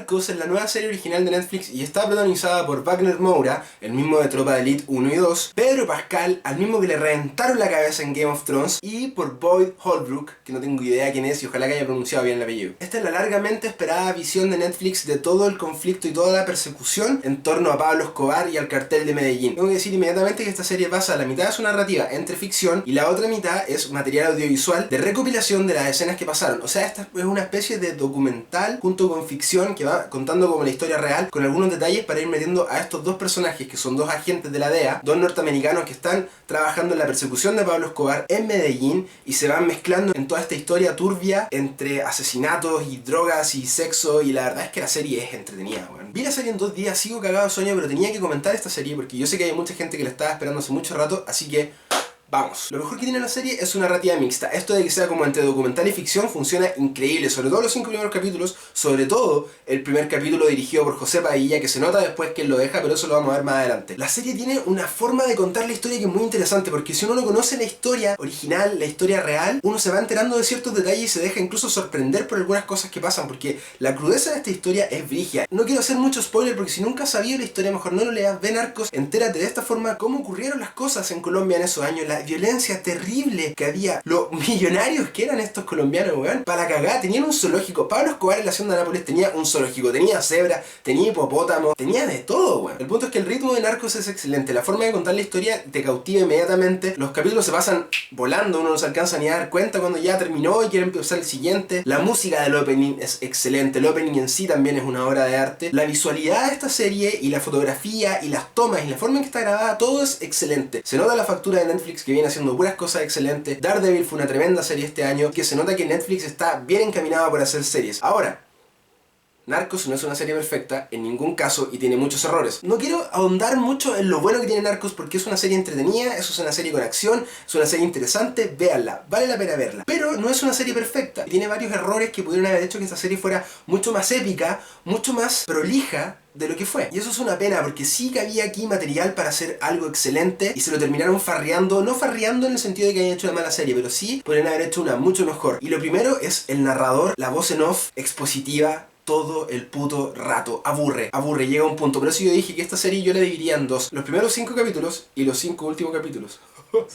Narcos es la nueva serie original de Netflix y está protagonizada por Wagner Moura, el mismo de Tropa de Elite 1 y 2, Pedro Pascal, al mismo que le reventaron la cabeza en Game of Thrones, y por Boyd Holbrook, que no tengo idea quién es y ojalá que haya pronunciado bien el apellido. Esta es la largamente esperada visión de Netflix de todo el conflicto y toda la persecución en torno a Pablo Escobar y al cartel de Medellín. Tengo que decir inmediatamente que esta serie basa la mitad de su narrativa entre ficción y la otra mitad es material audiovisual de recopilación de las escenas que pasaron. O sea, esta es una especie de documental junto con ficción que va contando como la historia real con algunos detalles para ir metiendo a estos dos personajes que son dos agentes de la DEA, dos norteamericanos que están trabajando en la persecución de Pablo Escobar en Medellín y se van mezclando en toda esta historia turbia entre asesinatos y drogas y sexo, y la verdad es que la serie es entretenida, weón. Vi la serie en 2 días, sigo cagado de sueño, pero tenía que comentar esta serie porque yo sé que hay mucha gente que la estaba esperando hace mucho rato, así que vamos. Lo mejor que tiene la serie es su narrativa mixta. Esto de que sea como entre documental y ficción funciona increíble, sobre todo los 5 primeros capítulos, sobre todo el primer capítulo dirigido por José Padilla, que se nota después que él lo deja, pero eso lo vamos a ver más adelante. La serie tiene una forma de contar la historia que es muy interesante, porque si uno no conoce la historia original, la historia real, uno se va enterando de ciertos detalles y se deja incluso sorprender por algunas cosas que pasan, porque la crudeza de esta historia es brígida. No quiero hacer mucho spoiler, porque si nunca has sabido la historia, mejor no lo leas, ve Narcos, entérate de esta forma cómo ocurrieron las cosas en Colombia en esos años, la violencia terrible que había, los millonarios que eran estos colombianos, weón, para la cagada. Tenían un zoológico. Pablo Escobar en la hacienda de Nápoles tenía un zoológico, tenía cebra, tenía hipopótamo, tenía de todo, weón. El punto es que el ritmo de Narcos es excelente, la forma de contar la historia te cautiva inmediatamente, los capítulos se pasan volando, uno no se alcanza ni a dar cuenta cuando ya terminó y quiere empezar el siguiente. La música del opening es excelente, el opening en sí también es una obra de arte, la visualidad de esta serie y la fotografía y las tomas y la forma en que está grabada, todo es excelente. Se nota la factura de Netflix que viene haciendo puras cosas excelentes. Daredevil fue una tremenda serie este año, que se nota que Netflix está bien encaminado por hacer series. Ahora, Narcos no es una serie perfecta en ningún caso y tiene muchos errores. No quiero ahondar mucho en lo bueno que tiene Narcos porque es una serie entretenida, es una serie con acción, es una serie interesante, véanla, vale la pena verla. Pero no es una serie perfecta y tiene varios errores que pudieron haber hecho que esta serie fuera mucho más épica, mucho más prolija de lo que fue. Y eso es una pena porque sí que había aquí material para hacer algo excelente y se lo terminaron farreando, no farreando en el sentido de que hayan hecho una mala serie, pero sí podrían haber hecho una mucho mejor. Y lo primero es el narrador, la voz en off expositiva todo el puto rato. Aburre, llega a un punto. Por eso yo dije que esta serie yo la dividiría en dos. Los primeros 5 capítulos y los 5 últimos capítulos.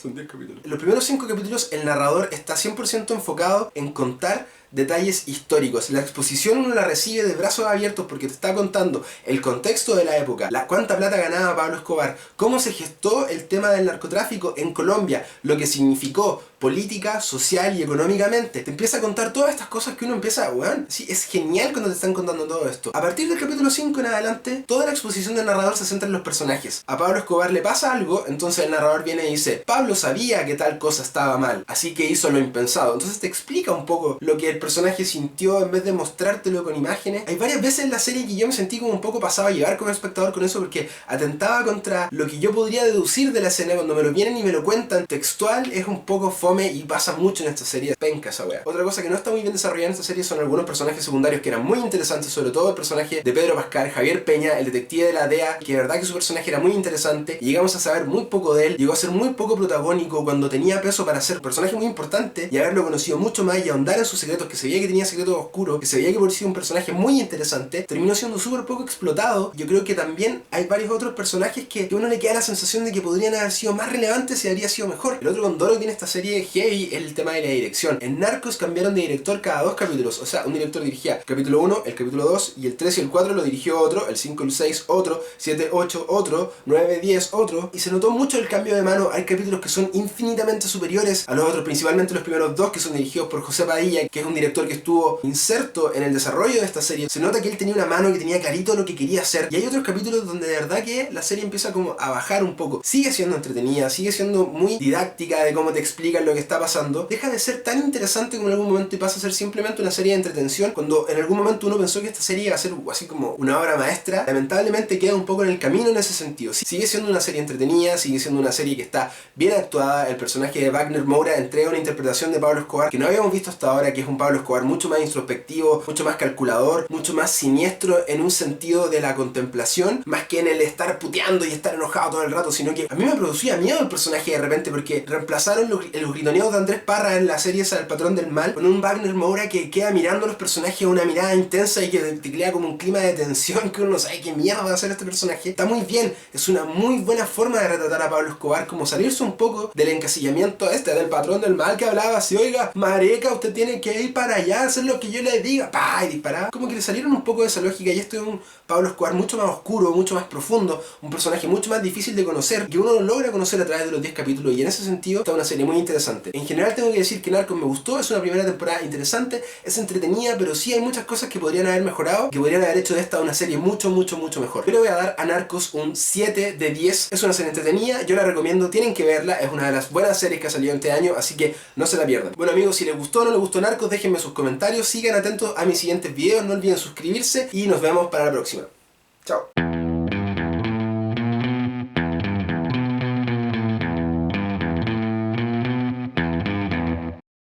Son 10 capítulos. En los primeros 5 capítulos el narrador está 100% enfocado en contar detalles históricos. La exposición uno la recibe de brazos abiertos porque te está contando el contexto de la época, cuánta plata ganaba Pablo Escobar, cómo se gestó el tema del narcotráfico en Colombia, lo que significó política, social y económicamente. Te empieza a contar todas estas cosas que uno empieza, weón, sí, es genial cuando te están contando todo esto. A partir del capítulo 5 en adelante, toda la exposición del narrador se centra en los personajes. A Pablo Escobar le pasa algo, entonces el narrador viene y dice, Pablo sabía que tal cosa estaba mal, así que hizo lo impensado. Entonces te explica un poco lo que el personaje sintió en vez de mostrártelo con imágenes. Hay varias veces en la serie que yo me sentí como un poco pasado a llevar como espectador con eso porque atentaba contra lo que yo podría deducir de la escena cuando me lo vienen y me lo cuentan. Textual es un poco fome y pasa mucho en esta serie. Penca esa wea. Otra cosa que no está muy bien desarrollada en esta serie son algunos personajes secundarios que eran muy interesantes, sobre todo el personaje de Pedro Pascal, Javier Peña, el detective de la DEA, que de verdad que su personaje era muy interesante y llegamos a saber muy poco de él. Llegó a ser muy poco protagónico cuando tenía peso para ser un personaje muy importante y haberlo conocido mucho más y ahondar en sus secretos, que se veía que tenía secretos oscuros, que se veía que por ser un personaje muy interesante, terminó siendo súper poco explotado. Yo creo que también hay varios otros personajes que a uno le queda la sensación de que podrían haber sido más relevantes y habría sido mejor. El otro condoro que tiene esta serie heavy es el tema de la dirección. En Narcos cambiaron de director cada 2 capítulos, o sea, un director dirigía el capítulo 1, el capítulo 2 y el 3 y el 4 lo dirigió otro, el 5 y el 6 otro, 7, 8 otro, 9, 10 otro, y se notó mucho el cambio de mano. Hay capítulos que son infinitamente superiores a los otros, principalmente los primeros 2 que son dirigidos por José Padilla, que es un director que estuvo inserto en el desarrollo de esta serie. Se nota que él tenía una mano, que tenía clarito lo que quería hacer, y hay otros capítulos donde de verdad que la serie empieza como a bajar un poco. Sigue siendo entretenida, sigue siendo muy didáctica de cómo te explican lo que está pasando, deja de ser tan interesante como en algún momento y pasa a ser simplemente una serie de entretención, cuando en algún momento uno pensó que esta serie iba a ser así como una obra maestra. Lamentablemente queda un poco en el camino en ese sentido. Sigue siendo una serie entretenida, sigue siendo una serie que está bien actuada, el personaje de Wagner Moura entrega una interpretación de Pablo Escobar que no habíamos visto hasta ahora, que es un Pablo Escobar mucho más introspectivo, mucho más calculador, mucho más siniestro en un sentido de la contemplación, más que en el estar puteando y estar enojado todo el rato, sino que a mí me producía miedo el personaje de repente porque reemplazaron los gritoneos de Andrés Parra en la serie esa del Patrón del Mal con un Wagner Moura que queda mirando a los personajes a una mirada intensa y que te crea como un clima de tensión que uno no sabe qué mierda va a hacer este personaje. Está muy bien, es una muy buena forma de retratar a Pablo Escobar, como salirse un poco del encasillamiento del patrón del mal que hablaba así, oiga, mareca, usted tiene que ir para allá, hacer lo que yo le diga, pa, y disparar. Como que le salieron un poco de esa lógica y esto es un Pablo Escobar mucho más oscuro, mucho más profundo, un personaje mucho más difícil de conocer, que uno lo logra conocer a través de los 10 capítulos y en ese sentido está una serie muy interesante. En general tengo que decir que Narcos me gustó, es una primera temporada interesante, es entretenida, pero sí hay muchas cosas que podrían haber mejorado, que podrían haber hecho de esta una serie mucho mejor. Yo le voy a dar a Narcos un 7 de 10, es una serie entretenida, yo la recomiendo, tienen que verla, es una de las buenas series que ha salido este año, así que no se la pierdan. Bueno amigos, si les gustó o no les gustó Narcos, déjenme sus comentarios, sigan atentos a mis siguientes videos, no olviden suscribirse y nos vemos para la próxima. Chao.